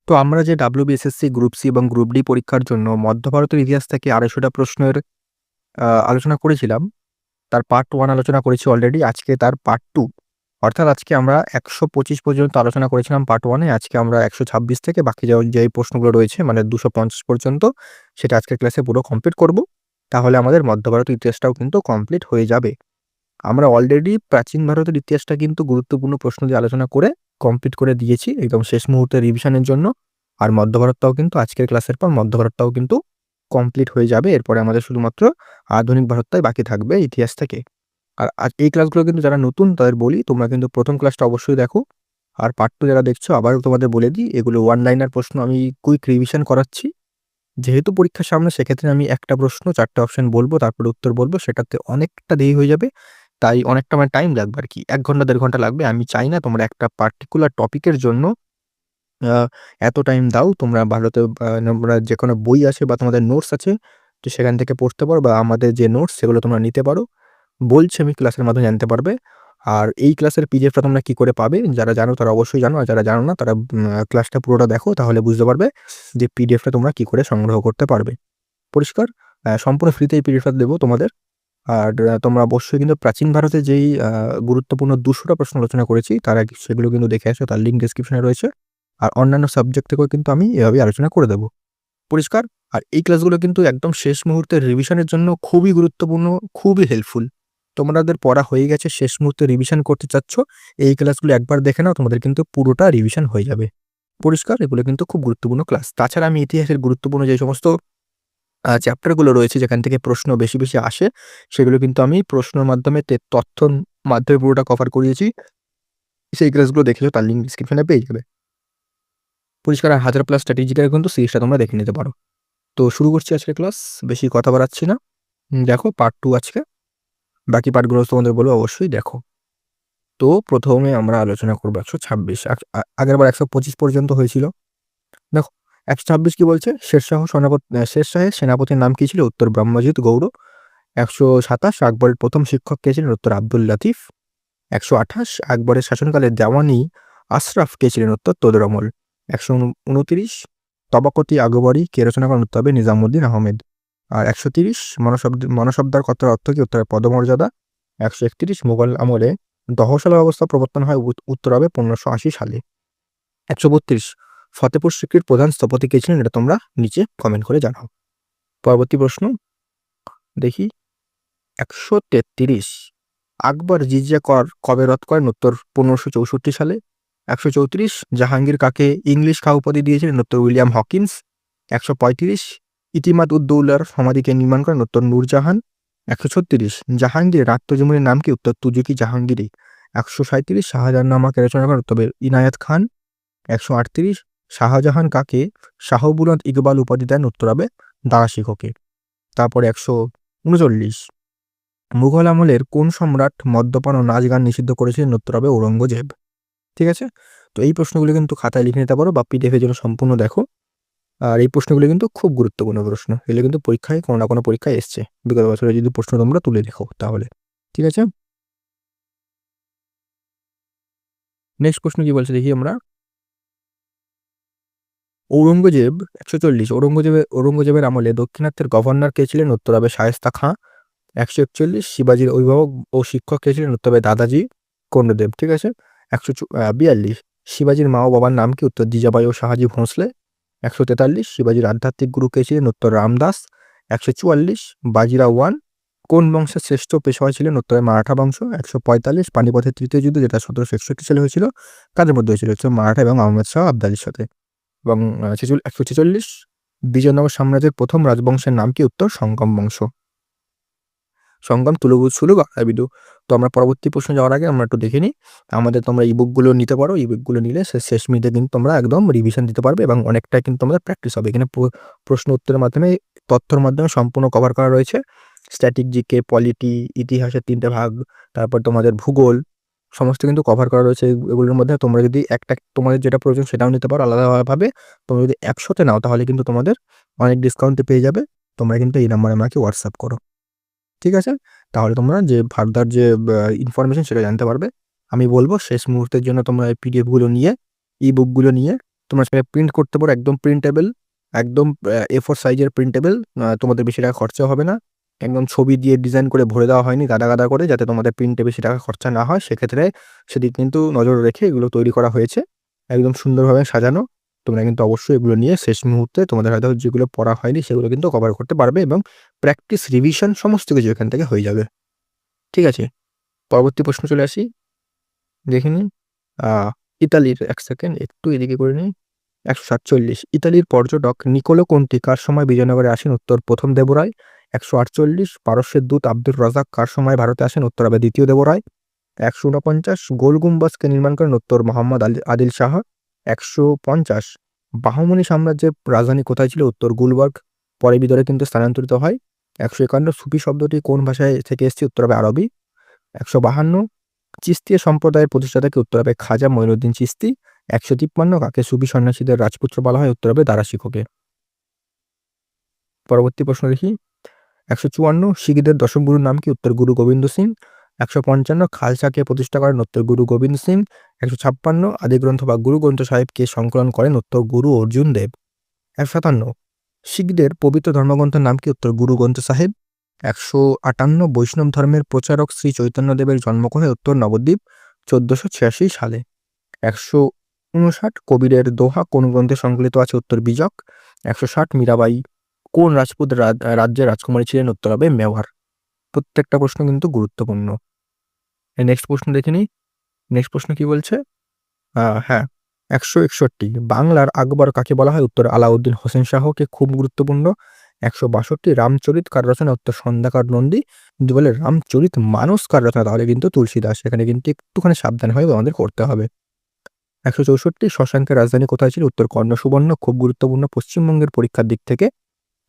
তো আমরা যে WBSSC গ্রুপ সি এবং গ্রুপ ডি পরীক্ষার জন্য মধ্য ভারতের ইতিহাস থেকে ২৫০টা প্রশ্নের আলোচনা করেছিলাম। তার পার্ট 1 আলোচনা করেছি অলরেডি। আজকে তার পার্ট 2 অর্থাৎ আজকে আমরা ১২৫ পর্যন্ত আলোচনা করেছিলাম পার্ট 1 এ। আজকে আমরা ১২৬ থেকে বাকি যেই প্রশ্নগুলো রয়েছে মানে ২৫০ পর্যন্ত সেটা আজকের ক্লাসে পুরো কমপ্লিট করব। তাহলে আমাদের মধ্য ভারতের ইতিহাসটাও কিন্তু কমপ্লিট হয়ে যাবে। আমরা অলরেডি প্রাচীন ভারতের ইতিহাসটা কিন্তু গুরুত্বপূর্ণ প্রশ্ন দিয়ে আলোচনা করে কমপ্লিট করে দিয়েছি একদম শেষ মুহূর্তে রিভিশনের জন্য। আর মধ্য ভারতটাও কিন্তু আজকের ক্লাসের পর মধ্য ভারতটাও কিন্তু কমপ্লিট হয়ে যাবে। এরপরে আমাদের শুধুমাত্র আধুনিক ভারতটাই বাকি থাকবে ইতিহাস থেকে। আর এই ক্লাসগুলো কিন্তু যারা নতুন তাদের বলি, তোমরা কিন্তু ১ম ক্লাসটা অবশ্যই দেখো। আর পার্ট 2 যারা দেখছো আবারও তোমাদের বলে দিই, এগুলো ওয়ান লাইনার প্রশ্ন আমি কুইক রিভিশন করাচ্ছি। যেহেতু পরীক্ষার সামনে সেক্ষেত্রে আমি একটা প্রশ্ন ৪ টে অপশন বলব, তারপরে উত্তর বলব। সেটাতে অনেকটা দেরি হয়ে যাবে। তাই অনেকটা মানে টাইম লাগবে আরকি। ১ ঘন্টা ১.৫ ঘন্টা লাগবে। আমি চাই না তোমরা একটা পার্টিকুলার টপিকের জন্য আ এত টাইম দাও। তোমরা ভারতে তোমরা যেকোনো বই আছে বা তোমাদের নোটস আছে, তো সেখান থেকে পড়তে পারো বা আমাদের যে নোটস সেগুলো তোমরা নিতে পারো। বলছি আমি ক্লাসের মাধ্যমে জানতে পারবে। আর এই ক্লাসের পিডিএফটা তোমরা কি করে পাবে? যারা জানো তারা অবশ্যই জানো। আর যারা জানো না তারা ক্লাসটা পুরোটা দেখো, তাহলে বুঝতে পারবে যে পিডিএফটা তোমরা কি করে সংগ্রহ করতে পারবে। পরিষ্কার? সম্পূর্ণ ফ্রিতে এই পিডিএফটা দেবো তোমাদের। আর তোমরা অবশ্যই কিন্তু প্রাচীন ভারতে যেই গুরুত্বপূর্ণ ২০০ টা প্রশ্ন আলোচনা করেছি, সেগুলো কিন্তু দেখে আসো। তার লিঙ্ক ডেসক্রিপশনে রয়েছে। আর অন্যান্য সাবজেক্ট থেকেও কিন্তু আমি এভাবেই আলোচনা করে দেব। পরিষ্কার? আর এই ক্লাসগুলো কিন্তু একদম শেষ মুহূর্তের রিভিশনের জন্য খুবই গুরুত্বপূর্ণ, খুবই হেল্পফুল। তোমাদের পড়া হয়ে গেছে, শেষ মুহূর্তে রিভিশন করতে চাচ্ছ, এই ক্লাসগুলো একবার দেখে নাও, তোমাদের কিন্তু পুরোটা রিভিশন হয়ে যাবে। পরিষ্কার? এগুলো কিন্তু খুব গুরুত্বপূর্ণ ক্লাস। তাছাড়া আমি ইতিহাসের গুরুত্বপূর্ণ যে সমস্ত চ্যাপ্টারগুলো রয়েছে যেখান থেকে প্রশ্ন বেশি, বেশি আসে, সেগুলো কিন্তু আমি প্রশ্নের মাধ্যমে তথ্যর মাধ্যমে পুরোটা কভার করিয়েছি। সেই ক্লাসগুলো দেখলেও তার লিঙ্ক ডেসক্রিপশনে পেয়ে যাবে। পরিষ্কার? আর 1000 প্লাস স্ট্র্যাটেজিকের কিন্তু সিরিজটা তোমরা দেখে নিতে পারো। তো শুরু করছি আজকের ক্লাস। বেশি কথা বাড়াচ্ছি না। দেখো পার্ট 2 আজকে। বাকি পার্টগুলো তোমাদের বলবো অবশ্যই দেখো। তো ১ম এ আমরা আলোচনা করব ১২৬। আগেরবার ১২৫ পর্যন্ত হয়েছিল। দেখো ১২৬ কি বলছে? শেরশাহের সেনাপতির নাম কি ছিল? উত্তর ব্রহ্মজিৎ গৌড়। ১২৭ আকবরের ১ম শিক্ষক কে ছিলেন? উত্তর আব্দুল লতিফ। ১২৮ আকবরের শাসনকালে দেওয়ানি আশরাফ কে ছিলেন? উত্তর তোদরমল। ১২৯ তবাকতি আকবরী কে রচনা করেন? উত্তর হবে নিজামুদ্দিন আহমেদ। আর ১৩০ মনসবদার কথার অর্থ কি? উত্তর পদমর্যাদা। ১৩১ মুঘল আমলে দহশালা ব্যবস্থা প্রবর্তন হয়। উত্তর হবে ১৫৮০ সালে। ১৩২ ফতেপুর সিক্রির প্রধান স্থপতি কে ছিলেন? এটা তোমরা নিচে কমেন্ট করে জানাও। পরবর্তী প্রশ্ন দেখি। ১৩৩ আকবর জিজিয়া কর কবে রদ করেন? উত্তর ১৫৬৪ সালে। ১৩৪ জাহাঙ্গীর কাকে ইংলিশ খাঁ উপাধি দিয়েছিলেন? উত্তর উইলিয়াম হকিন্স। ১৩৫ ইতিমাদ উদ-দৌলার সমাধিকে নির্মাণ করেন? উত্তর নূরজাহান। ১৩৬ জাহাঙ্গীরের আত্মজীবনীর নাম কি? উত্তর তুজুকি জাহাঙ্গীরি। ১৩৭ শাহজাহাননামাকে রচনা করেন? উত্তর ইনায়েত খান। ১৩৮ শাহজাহান কাকে শাহবুলন্দ ইকবাল উপাধি দেন? উত্তর হবে দারাশিকোকে। তারপরে ১৩৯ মুঘল আমলের কোন সম্রাট মদ্যপান ও নাচ গান নিষিদ্ধ করেছিলেন? উত্তর হবে ঔরঙ্গজেব। ঠিক আছে? তো এই প্রশ্নগুলো কিন্তু খাতায় লিখে নিতে পারো বা পিডিএফ এর জন্য সম্পূর্ণ দেখো। আর এই প্রশ্নগুলো কিন্তু খুব গুরুত্বপূর্ণ প্রশ্ন। এগুলো কিন্তু পরীক্ষায় কোনো না কোনো পরীক্ষায় এসছে। বিগত বছরে যদি প্রশ্ন তোমরা তুলে দেখো তাহলে। ঠিক আছে? নেক্সট প্রশ্ন কি বলছে দেখি আমরা। ঔরঙ্গজেব ১৪০ ঔরঙ্গজেবের আমলে দাক্ষিণাত্যের গভর্নর কে ছিলেন? উত্তর হবে শায়েস্তা খাঁ। ১৪১ শিবাজীর অভিভাবক ও শিক্ষক কে ছিলেন? উত্তর হবে দাদাজি কোন্ডদেব। ঠিক আছে? ১৪২ শিবাজীর মা ও বাবার নাম কি? উত্তর জিজাবাই ও শাহাজি ভোঁসলে। ১৪৩ শিবাজীর আধ্যাত্মিক গুরু কে ছিলেন? উত্তর রামদাস। ১৪৪ বাজিরাও ওয়ান কোন বংশের শ্রেষ্ঠ পেশওয়া ছিলেন? উত্তরে মারাঠা বংশ। ১৪৫ পানিপথের তৃতীয় যুদ্ধ যেটা ১৭৬১ সালে হয়েছিল, কাদের মধ্যে হয়েছিল? হচ্ছে মারাঠা এবং আহমেদ শাহ আবদালির সাথে। এবং ১৪৪ বিজয়নগর সাম্রাজ্যের প্রথম রাজবংশের নাম কি? উত্তর সঙ্গম বংশ। সঙ্গম তুলুগ আরাবিদু। তো আমরা পরবর্তী প্রশ্নে যাওয়ার আগে আমরা একটু দেখে নিই। তোমরা ইবুকগুলো নিতে পারো। ইবুকগুলো নিলে শেষ মিনিটে কিন্তু তোমরা একদম রিভিশন দিতে পারবে এবং অনেকটাই কিন্তু তোমাদের প্র্যাকটিস হবে। এখানে প্রশ্ন উত্তরের মাধ্যমে, তথ্যর মাধ্যমে সম্পূর্ণ কভার করা রয়েছে। স্ট্যাটিক জিকে, পলিটি, ইতিহাসের ৩ টে ভাগ, তারপর তোমাদের ভূগোল সমস্ত কিন্তু কভার করা রয়েছে এগুলোর মধ্যে। তোমরা যদি একটা তোমাদের যেটা প্রয়োজন সেটাও নিতে পারো আলাদাভাবে। তোমরা যদি একসাথে নাও তাহলে কিন্তু তোমাদের অনেক ডিসকাউন্টে পেয়ে যাবে। তোমরা কিন্তু এই নাম্বারে আমাকে হোয়াটসঅ্যাপ করো। ঠিক আছে? তাহলে তোমরা যে ফার্দার যে ইনফরমেশন সেটা জানতে পারবে। আমি বলব শেষ মুহূর্তের জন্য তোমরা এই পিডিএফগুলো নিয়ে, ই-বুকগুলো নিয়ে তোমরা সেটা প্রিন্ট করতে পারো, একদম প্রিন্টেবল, একদম A4 সাইজের প্রিন্টেবল। তোমাদের বেশি টাকা খরচা হবে না। একদম ছবি দিয়ে ডিজাইন করে ভরে দেওয়া হয়নি গাদা, গাদা করে, যাতে তোমাদের প্রিন্টে বেশি টাকা খরচা না হয়। সেক্ষেত্রে সেদিক কিন্তু নজর রেখে এগুলো তৈরি করা হয়েছে। একদম সুন্দরভাবে সাজানো। তোমরা কিন্তু অবশ্যই এগুলো নিয়ে শেষ মুহূর্তে তোমাদের হয়তো যেগুলো পড়া হয়নি সেগুলো কিন্তু কভার করতে পারবে এবং প্র্যাকটিস, রিভিশন সমস্ত কিছু এখান থেকে হয়ে যাবে। ঠিক আছে? পরবর্তী প্রশ্ন চলে আসি। দেখে নিই। ইতালির, ১ সেকেন্ড একটু এদিকে করে নিই। ১৪৭, ইতালির পর্যটক নিকোলো কোন্তি কার সময় বিজয়নগরে আসেন? উত্তর প্রথম দেবরায়। ১৪৮, পারস্যের দূত আব্দুর রাজ্জাক কার সময় ভারতে আসেন? উত্তর হবে দ্বিতীয় দেবরায়। ১৪৯, গোল গুম্বাজকে নির্মাণ করেন? উত্তর মোহাম্মদ আদিল শাহ। ১৫০, বাহমনি সাম্রাজ্যের রাজধানী কোথায় ছিল? উত্তর গুলবার্গ, পরে বিদরে কিন্তু স্থানান্তরিত হয়। ১৫১, সুফি শব্দটি কোন ভাষায় থেকে এসেছে? উত্তর হবে আরবি। ১৫২, চিশতিয়া সম্প্রদায়ের প্রতিষ্ঠাতাকে? উত্তর হবে খাজা মঈনুদ্দিন চিশতি। ১৫৩, কাকে সুফি সন্ন্যাসীদের রাজপুত্র বলা হয়? উত্তর হবে দারা শিখোকে। পরবর্তী প্রশ্ন দেখি। ১৫৪, শিখদের দশম গুরুর নাম কি? উত্তর গুরু গোবিন্দ সিং। ১৫৫, খালসাকে প্রতিষ্ঠা করেন? উত্তর গুরু গোবিন্দ সিং। ১৫৬, আদিগ্রন্থ বা গুরু গ্রন্থ সাহেবকে সংকলন করেন? উত্তর গুরু অর্জুন দেব। ১৫৭, শিখদের পবিত্র ধর্মগ্রন্থের নাম কি? উত্তর গুরু গ্রন্থ সাহেব। ১৫৮, বৈষ্ণব ধর্মের প্রচারক শ্রী চৈতন্যদেবের জন্ম কোথায়? উত্তর নবদ্বীপ, ১৪৮৬ সালে। ১৫৯, কবিরের দোহা কোন গ্রন্থে সংকলিত আছে? উত্তর বীজক। ১৬০, মীরাবাই কোন রাজপুত রাজ্যের রাজকুমারী ছিলেন? উত্তর হবে মেওয়ার। প্রত্যেকটা প্রশ্ন কিন্তু গুরুত্বপূর্ণ। নেক্সট প্রশ্ন দেখে নিই। নেক্সট প্রশ্ন কি বলছে? হ্যাঁ, ১৬১, বাংলার আকবর কাকে বলা হয়? উত্তর আলাউদ্দিন হোসেন শাহকে, খুব গুরুত্বপূর্ণ। ১৬২, রামচরিত কার রচনা? উত্তর সন্ধ্যাকার নন্দী। যদি বলে রামচরিত মানস কার রচনা, তাহলে কিন্তু তুলসীদাস। এখানে কিন্তু একটুখানি সাবধান হয়ে আমাদের করতে হবে। ১৬৪, শশাঙ্কের রাজধানী কোথায় ছিল? উত্তর কর্ণ সুবর্ণ, খুব গুরুত্বপূর্ণ পশ্চিমবঙ্গের পরীক্ষার দিক থেকে।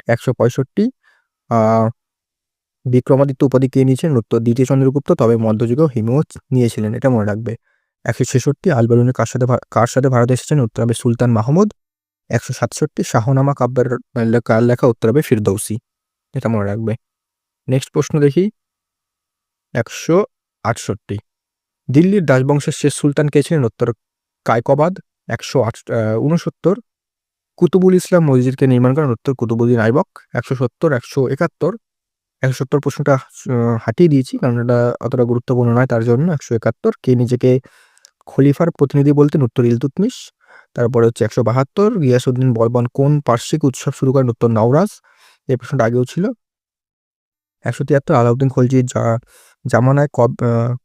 ১৬৫, বিক্রমাদিত্য উপাধি কে নিয়েছিলেন? উত্তর দ্বিতীয় চন্দ্রগুপ্ত, তবে মধ্যযুগেও হিমুজ নিয়েছিলেন, এটা মনে রাখবে। ১৬৬, আল বেরুনি কার সাথে ভারতে এসেছেন? উত্তর হবে সুলতান মাহমুদ। ১৬৭, শাহনামা কাব্যের কার লেখা? উত্তর হবে ফিরদৌসি, এটা মনে রাখবে। নেক্সট প্রশ্ন দেখি। ১৬৮, দিল্লির রাজবংশের শেষ সুলতান কে ছিলেন? উত্তর কায়কবাদ। ১৬৯, কুতুবুল ইসলাম মসজিদকে নির্মাণ করেন? উত্তর কুতুবুদ্দিন আইবক। ১৭০, ১৭১, ১৭০ প্রশ্নটা হাটিয়ে দিয়েছি কারণ এটা অতটা গুরুত্বপূর্ণ নয় তার জন্য। ১৭১, কে নিজেকে খলিফার প্রতিনিধি বলতেন? উত্তর ইলতুৎমিশ। তারপরে হচ্ছে ১৭২, গিয়াসউদ্দিন বলবন কোন বার্ষিক উৎসব শুরু করেন? উত্তর নওরাজ। এই প্রশ্নটা আগেও ছিল। ১৭৩, আলাউদ্দিন খলজির জামানায়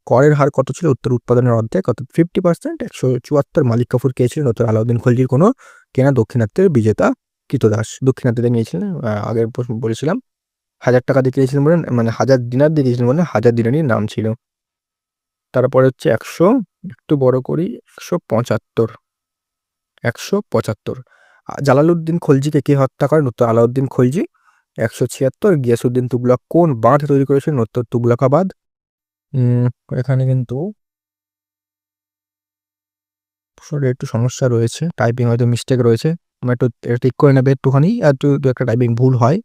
করের হার কত ছিল? উত্তর উৎপাদনের অর্ধেক, অর্থাৎ 50%। ১৭৪, মালিক কাফুর কে ছিলেন? উত্তর আলাউদ্দিন খলজির কোনো কেনা দক্ষিণাত্যের বিজেতা কৃতদাস। দক্ষিণাত্যে নিয়েছিলেন, আগের প্রশ্ন বলেছিলাম। ১,০০০ টাকা দিয়ে কিনেছিলেন বলেন, মানে ১,০০০ দিনার দিয়ে কিনেছিলেন বলে ১,০০০ দিনারির নাম ছিল। তারপরে হচ্ছে একটু বড় করি, ১৭৫। ১৭৫, জালালউদ্দিন খলজিকে কে হত্যা করেন? উত্তর আলাউদ্দিন খলজি। ১৭৬, গিয়াসউদ্দিন তুগলক কোন বাঁধ তৈরি করেছিলেন? উত্তর তুগলকাবাদ। এখানে কিন্তু একটু সমস্যা রয়েছে, টাইপিং হয়তো মিস্টেক রয়েছে, তোমরা একটু ঠিক করে নেবে একটুখানি, আর দু একটা টাইপিং ভুল হয়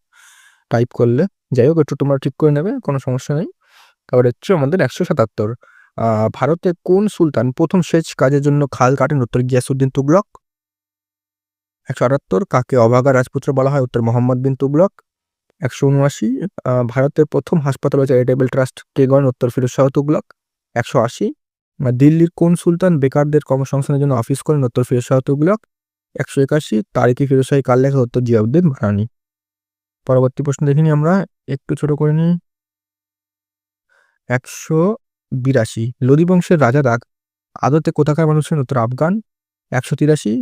টাইপ করলে। যাই হোক, একটু তোমরা ঠিক করে নেবে, কোনো সমস্যা নেই। তারপরে হচ্ছে আমাদের ১৭৭, ভারতের কোন সুলতান প্রথম সেচ কাজের জন্য খাল কাটেন? উত্তর গিয়াসউদ্দিন তুগলক। ১৭৮, কাকে অভাগা রাজপুত্র বলা হয়? উত্তর মোহাম্মদ বিন তুগলক। ১৭৯, ভারতের প্রথম হাসপাতাল ও চ্যারিটেবল ট্রাস্ট কে গড়েন? উত্তর ফিরোজ শাহ তুগলক। ১৮০, দিল্লির কোন সুলতান বেকারদের কর্মসংস্থানের জন্য অফিস করেন? উত্তর ফিরোজ শাহ তুগলক। ১৮১, তারিখি ফিরোজ শাহী কার লেখা? উত্তর জিয়াউদ্দিন বারানি। পরবর্তী প্রশ্ন দেখিনি আমরা, একটু ছোট করে নিই। ১৮২, লোদি বংশের রাজা দাগ আদতে কোথাকার মানুষ ছিলেন? উত্তর আফগান। ১৮৩,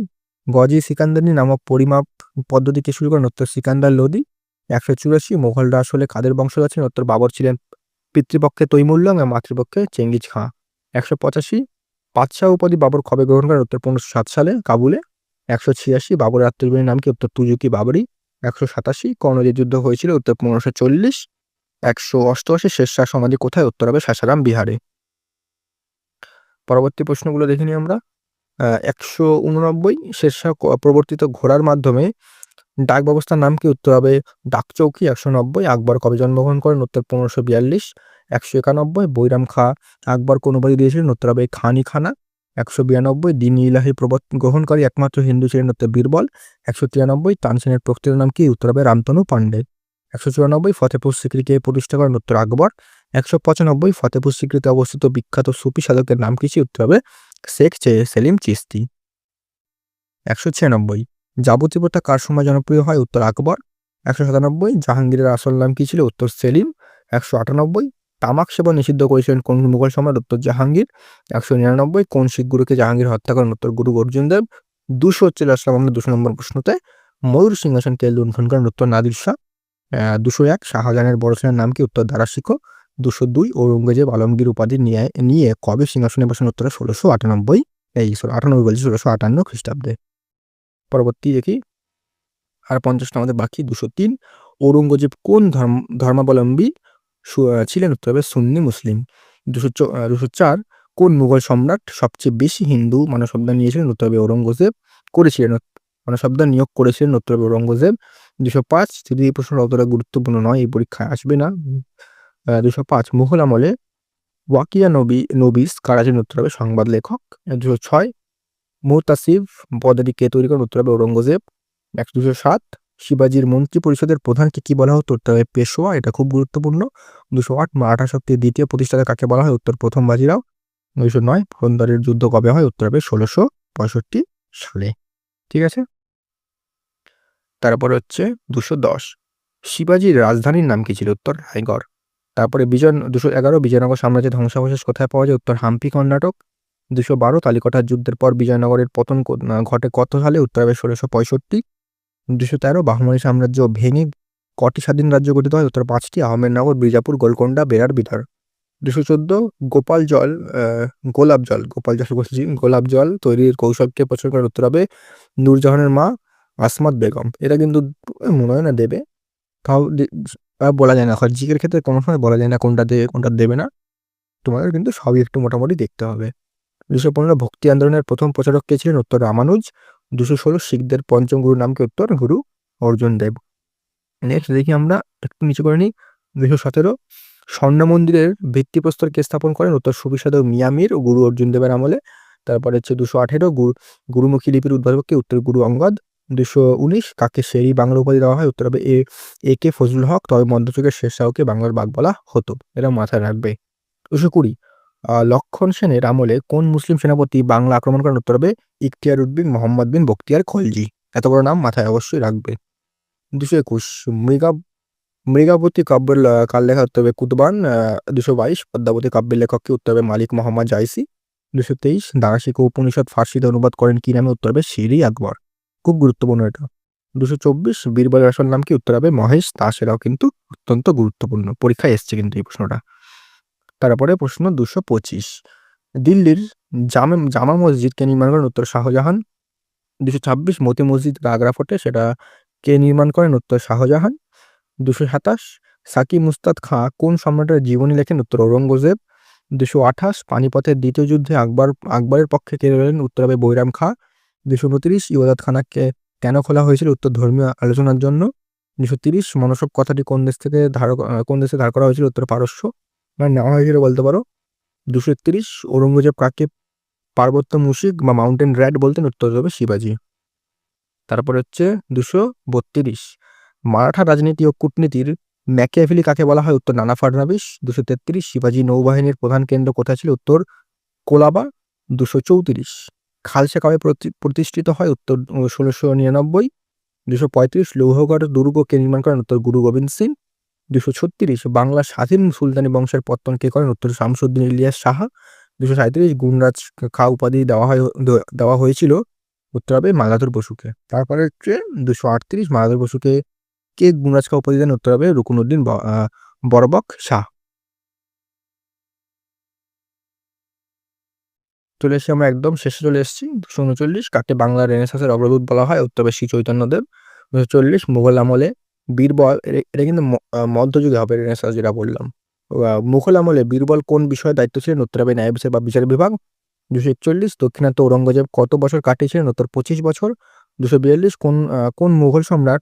গজি সিকান্দানি নামক পরিমাপ পদ্ধতিকে শুরু করেন? উত্তর সিকান্দার লোদি। ১৮৮, মোগলরা আসলে কাদের বংশধর ছিলেন? উত্তর বাবর ছিলেন পিতৃপক্ষে তৈমুরলং এবং মাতৃপক্ষে চেঙ্গিজ খাঁ। ১৮৫, পাতশাহ উপাধি বাবর কবে গ্রহণ করেন? উত্তর ১৫০৭ সালে কাবুলে। ১৮৮, বাবরের আত্মজীবনীর নাম কি? উত্তর তুজুকি বাবরি। ১৮৮, কর্ণজিৎ যুদ্ধ হয়েছিল? উত্তর ১৫৪০। ১৮৮, শেরশাহ সমাধি কোথায়? উত্তর হবে সাসারাম বিহারে। পরবর্তী প্রশ্নগুলো দেখে নিই আমরা। ১৮৯, শেরশাহ প্রবর্তিত ঘোড়ার মাধ্যমে ডাক ব্যবস্থার নাম কি? উত্তর হবে ডাকচৌকি। ১৯০, আকবর কবে জন্মগ্রহণ করেন? উত্তর ১৫৪২। ১৯১, বৈরাম খাঁ আকবর কোন উপাধি দিয়েছিলেন? উত্তর হবে খান-ই-খানা। 192 দিন ইলাহি প্রবর্তন গ্রহণকারী একমাত্র হিন্দু ছিলেন উত্তর বীরবল। 193 তানসেনের প্রকৃত নাম কি? উত্তর হবে রামতনু পান্ডে। 194 ফতেপুর সিক্রিকে প্রতিষ্ঠা করেন উত্তর আকবর। 195 ফতেপুর সিক্রিতে অবস্থিত বিখ্যাত সুফি সাধকের নাম কি? উত্তর হবে শেখ সেলিম চিশতি। 196 যাবতীয়তা কার সময় জনপ্রিয় হয়? উত্তর আকবর। 197 জাহাঙ্গীরের আসল নাম কি ছিল? উত্তর সেলিম। 198 তামাক সেবন নিষিদ্ধ করেছিলেন কোন মুঘল সম্রাট? উত্তর জাহাঙ্গীর। 199 কোন শিখ গুরুকে জাহাঙ্গীর হত্যা করেন? উত্তর গুরু অর্জুন দেব। 200 চলে আসলাম আমরা 200 নম্বর প্রশ্নতে। ময়ূর সিংহাসন কে লুণ্ঠন করেন? উত্তর নাদির শাহ। 201 শাহজাহানের বড় ছেলের নাম কি? উত্তর দারা শিখো। 202 ঔরঙ্গজেব আলমগীর উপাধি নিয়ে কবে সিংহাসনে বসেন? উত্তর 1698 98 বলছি 1658 খ্রিস্টাব্দে। পরবর্তী দেখি আর 50টা আমাদের বাকি। 203 ঔরঙ্গজেব কোন ধর্মাবলম্বী ছিলেন? উত্তর হবে সুন্নি মুসলিম। 204 কোন মুঘল সম্রাট সবচেয়ে বেশি হিন্দু মানসবদার নিয়েছিলেন? উত্তর হবে ঔরঙ্গজেব করেছিলেন, মানসবদার নিয়োগ করেছিলেন। উত্তর হবে ঔরঙ্গজেব। 205 যদি এই প্রশ্নটা অতটা গুরুত্বপূর্ণ নয়, এই পরীক্ষায় আসবে না। 205 মুঘল আমলে ওয়াকিয়া নবিস কারা ছিলেন? উত্তর হবে সংবাদ লেখক। 206 মুতাসিফ বদারি কে তৈরি করেন? উত্তর হবে ঔরঙ্গজেব। 207 শিবাজির মন্ত্রী পরিষদের প্রধানকে কি বলা হতো? উত্তর হবে পেশোয়া, এটা খুব গুরুত্বপূর্ণ। 208 মারাঠা শক্তির দ্বিতীয় প্রতিষ্ঠাতা কাকে বলা হয়? উত্তর প্রথম বাজিরাও। 209 পুরন্দরের যুদ্ধ কবে হয়? উত্তর হবে 1665 সালে। ঠিক আছে, তারপরে হচ্ছে 210 শিবাজির রাজধানীর নাম কি ছিল? উত্তর রায়গড়। তারপরে 211 বিজয়নগর সাম্রাজ্যের ধ্বংসাবশেষ কোথায় পাওয়া যায়? উত্তর হাম্পি কর্ণাটক। 212 তালিকটার যুদ্ধের পর বিজয়নগরের পতন ঘটে কত সালে? উত্তর হবে 1665। 213 বাহমানি সাম্রাজ্য ভেঙে কটি স্বাধীন রাজ্য গঠিত হয়? উত্তর 5টি আহমেদনগর, বিজাপুর, গোলকোন্ডা, বেরার, বিদর। 214 গোলাপ জল তৈরির কৌশলকে প্রচার করার? উত্তর হবে নূরজাহানের মা আসমাত বেগম। এটা কিন্তু মনে হয় না দেবে, তাও বলা যায় না, জিকের ক্ষেত্রে কোনো সময় বলা যায় না কোনটা দেবে কোনটা দেবে না, তোমাদের কিন্তু সবই একটু মোটামুটি দেখতে হবে। 215 ভক্তি আন্দোলনের প্রথম প্রচারক কে ছিলেন? উত্তর রামানুজ। 216 শিখদের পঞ্চম গুরুর নাম কি? উত্তর গুরু অর্জুন দেব। নেক্সট দেখি আমরা একটু নিচে করে নিই। 217 স্বর্ণ মন্দিরের ভিত্তিপ্রস্তর কে স্থাপন করেন? উত্তর সুফিসাধক মিয়ামির ও গুরু অর্জুন দেবের আমলে। তারপরে হচ্ছে 218 গুরুমুখী লিপির উদ্ভাবক কে? উত্তর গুরু অঙ্গদ। 219 কাকে শেরি বাংলা উপাধি দেওয়া হয়? উত্তর হবে এ কে ফজলুল হক, তবে মধ্যযুগের শেষ শাহকে বাংলার বাঘ বলা হতো, এটা মাথায় রাখবে। 220 লক্ষণ সেনের আমলে কোন মুসলিম সেনাপতি বাংলা আক্রমণ করেন? উত্তর হবে ইখতিয়ার উদ্দিন মোহাম্মদ বিন বখতিয়ার খলজি, এত বড় নাম মাথায় অবশ্যই রাখবে। 221 মৃগাবতী কাব্যের কার লেখা? উত্তর হবে কুতবান। 222 পদ্মাবতী কাব্যের লেখক কি? উত্তর হবে মালিক মোহাম্মদ জাইসি। 223 দারাশিকো উপনিষদ ফার্সিতে অনুবাদ করেন কি নামে? উত্তর হবে শিরি আকবর, খুব গুরুত্বপূর্ণ এটা। 224 বীরবলের আসল নাম কি? উত্তর হবে মহেশ দাস, এরাও কিন্তু অত্যন্ত গুরুত্বপূর্ণ, পরীক্ষায় এসছে কিন্তু এই প্রশ্নটা। তারপরে প্রশ্ন 225 দিল্লির জামা মসজিদ কে নির্মাণ করেন? উত্তর শাহজাহান। 226 মতি মসজিদ আগ্রা ফোর্টে, সেটা কে নির্মাণ করেন? উত্তর শাহজাহান। 227 সাকিব মুস্তাদ খাঁ কোন সম্রাটের জীবনী লেখেন? উত্তর ঔরঙ্গজেব। 228 পানিপথের দ্বিতীয় যুদ্ধে আকবরের পক্ষে কে লড়লেন? উত্তর হবে বৈরাম খাঁ। 229 ইবাদতখানাকে কেন খোলা হয়েছিল? উত্তর ধর্মীয় আলোচনার জন্য। 230 মনসব কথাটি কোন দেশে ধার করা হয়েছিল? উত্তর পারস্য, মানে নেওয়া হয়েছিল বলতে পারো। 231 ঔরঙ্গজেব কাকে পার্বত্য মুশিক বা মাউন্টেন র্যাট বলতেন? উত্তর হবে শিবাজি। তারপর হচ্ছে 232 মারাঠা রাজনীতি ও কূটনীতির ম্যাকিয়াভেলি কাকে বলা হয়? উত্তর নানা ফাডনাভিস। 233 শিবাজি নৌবাহিনীর প্রধান কেন্দ্র কোথায় ছিল? উত্তর কোলাবা। 234 খালসা কবে প্রতিষ্ঠিত হয়? উত্তর 1699। 235 লৌহগড় দুর্গ কে নির্মাণ করেন? উত্তর গুরু গোবিন্দ সিং। 236 বাংলার স্বাধীন সুলতানি বংশের পত্তন কে করেন? উত্তর শামসুদ্দিন ইলিয়াস সাহা। 237 গুণরাজ খাঁ উপাধি দেওয়া হয়েছিল? উত্তর হবে মালাধর বসুকে। তারপরে হচ্ছে 238 মালাধর বসুকে কে গুণরাজ খাঁ উপাধি দেন? উত্তর হবে রুকনুদ্দিন বরবক শাহ। চলে এসেছি আমরা একদম শেষে চলে এসেছি। 239 কাকে বাংলা রেনেসাঁসের অগ্রদূত বলা হয়? উত্তর হবে শ্রী চৈতন্যদেব। 240 মুঘল আমলে বীরবল, এটা কিন্তু মধ্যযুগে হবে রেনেসাঁস যেটা বললাম। মুঘল আমলে বীরবল কোন বিষয়ে দায়িত্ব ছিলেন? উত্তর হবে ন্যায় বিচার বা বিচার বিভাগ। 241 দক্ষিণাত্য ঔরঙ্গজেব কত বছর কাটিয়েছিলেন? উত্তর 25 বছর। 242 কোন মুঘল সম্রাট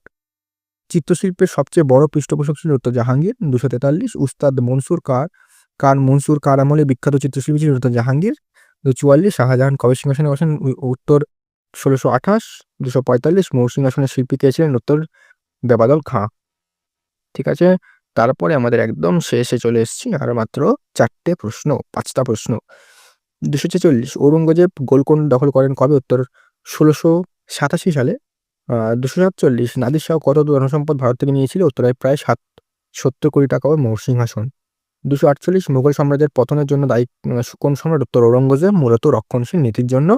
চিত্রশিল্পের সবচেয়ে বড় পৃষ্ঠপোষক ছিলেন? উত্তর জাহাঙ্গীর। 243 উস্তাদ মনসুর কার আমলে বিখ্যাত চিত্রশিল্পী ছিলেন? উত্তর জাহাঙ্গীর। 244 শাহজাহান কবে সিংহাসনে বসেন? উত্তর 1628। 245 মৌর সিংহাসনের শিল্পী কে ছিলেন? উত্তর বেবাদল খাঁ। ঠিক আছে? তারপরে আমাদের একদম শেষে চলে এসেছি। আর মাত্র 4টে প্রশ্ন, 5টা প্রশ্ন। 246 ঔরঙ্গজেব গোলকোন্ড দখল করেন কবে? উত্তর 1687 সালে। 247 নাদির শাহ কত ধনসম্পদ ভারত থেকে নিয়েছিল? উত্তর প্রায় 70 কোটি টাকা ও মৌর সিংহাসন। 248 মুঘল সাম্রাজ্যের পতনের জন্য দায়ী কোন সম্রাট? উত্তর ঔরঙ্গজেব, মূলত রক্ষণশীল নীতির জন্য।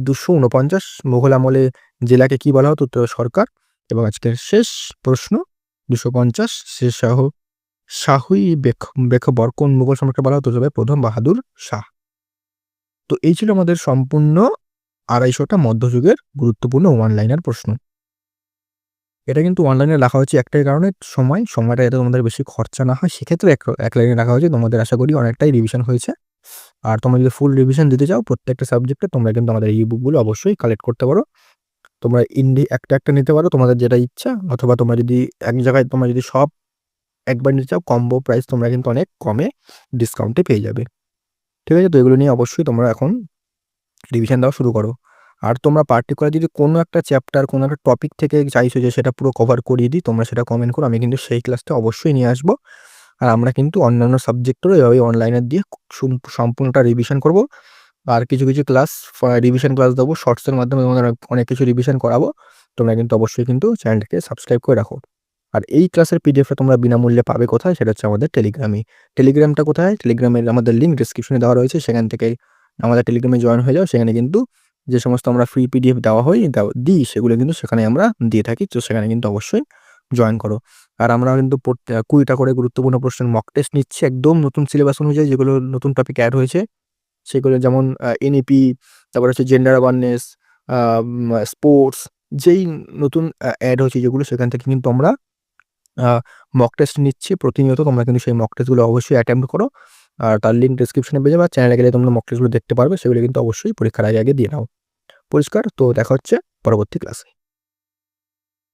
249 মুঘল আমলে জেলাকে কি বলা হতো? উত্তর সরকার। এবং আজকের শেষ প্রশ্ন 250 শের শাহুই বেখবর কোন মুঘল সম্রাটকে বলা হতো? তবে প্রথম বাহাদুর শাহ। তো এই ছিল আমাদের সম্পূর্ণ 250টা মধ্যযুগের গুরুত্বপূর্ণ ওয়ান লাইনার প্রশ্ন। এটা কিন্তু অনলাইনে লেখা হয়েছে একটাই কারণে, সময়টা যাতে তোমাদের বেশি খরচা না হয় সেক্ষেত্রে এক লাইনে লেখা হয়েছে। তোমাদের আশা করি অনেকটাই রিভিশন হয়েছে। আর তোমরা যদি ফুল রিভিশন দিতে চাও প্রত্যেকটা সাবজেক্টে, তোমরা কিন্তু আমাদের এই বুকগুলো অবশ্যই কালেক্ট করতে পারো। তোমরা একটা নিতে পারো তোমাদের যেটা ইচ্ছা, অথবা তোমরা যদি এক জায়গায় তোমরা যদি সব একবার নিতে চাও কম্বো প্রাইস তোমরা কিন্তু অনেক কমে ডিসকাউন্টে পেয়ে যাবে। ঠিক আছে? তো এগুলো নিয়ে অবশ্যই তোমরা এখন রিভিশন দেওয়া শুরু করো। আর তোমরা পার্টিকুলার যদি কোনো একটা চ্যাপ্টার, কোনো একটা টপিক থেকে চাইছো যে সেটা পুরো কভার করিয়ে দিই, তোমরা সেটা কমেন্ট করো। আমি কিন্তু সেই ক্লাসটা অবশ্যই নিয়ে আসবো। আর আমরা কিন্তু অন্যান্য সাবজেক্টেরও এভাবে অনলাইনে দিয়ে সম্পূর্ণটা রিভিশন করব। আর কিছু ক্লাস রিভিশন ক্লাস দেবো শর্টসের মাধ্যমে, তোমাদের অনেক কিছু রিভিশন করাবো। তোমরা কিন্তু অবশ্যই কিন্তু চ্যানেলটাকে সাবস্ক্রাইব করে রাখো। আর এই ক্লাসের পিডিএফটা তোমরা বিনামূল্যে পাবে কোথায়? সেটা হচ্ছে আমাদের টেলিগ্রামে। টেলিগ্রামটা কোথায়? টেলিগ্রামের আমাদের লিঙ্ক ডেসক্রিপশনে দেওয়া রয়েছে, সেখান থেকে আমাদের টেলিগ্রামে জয়েন হয়ে যাও। সেখানে কিন্তু যে সমস্ত আমরা ফ্রি পিডিএফ দেওয়া দিই সেগুলো কিন্তু সেখানে আমরা দিয়ে থাকি। তো সেখানে কিন্তু অবশ্যই জয়েন করো। আর আমরা কিন্তু 20টা করে গুরুত্বপূর্ণ প্রশ্নের মক টেস্ট নিচ্ছি একদম নতুন সিলেবাস অনুযায়ী, যেগুলো নতুন টপিক অ্যাড হয়েছে সেগুলো, যেমন এনইপি, তারপর হচ্ছে জেন্ডার অ্যাওয়ারনেস, স্পোর্টস, যেই নতুন অ্যাড হয়েছে যেগুলো, সেখান থেকে কিন্তু আমরা মক টেস্ট নিচ্ছি প্রতিনিয়ত। তোমরা কিন্তু সেই মক টেস্টগুলো অবশ্যই অ্যাটেম্প্ট করো। আর তার লিঙ্ক ডেসক্রিপশনে পেয়ে যাবে। চ্যানেলে গেলে তোমরা মক টেস্টগুলো দেখতে পারবে। সেগুলো কিন্তু অবশ্যই পরীক্ষার আগে দিয়ে নাও। পরিষ্কার? তো দেখা হচ্ছে পরবর্তী ক্লাসে।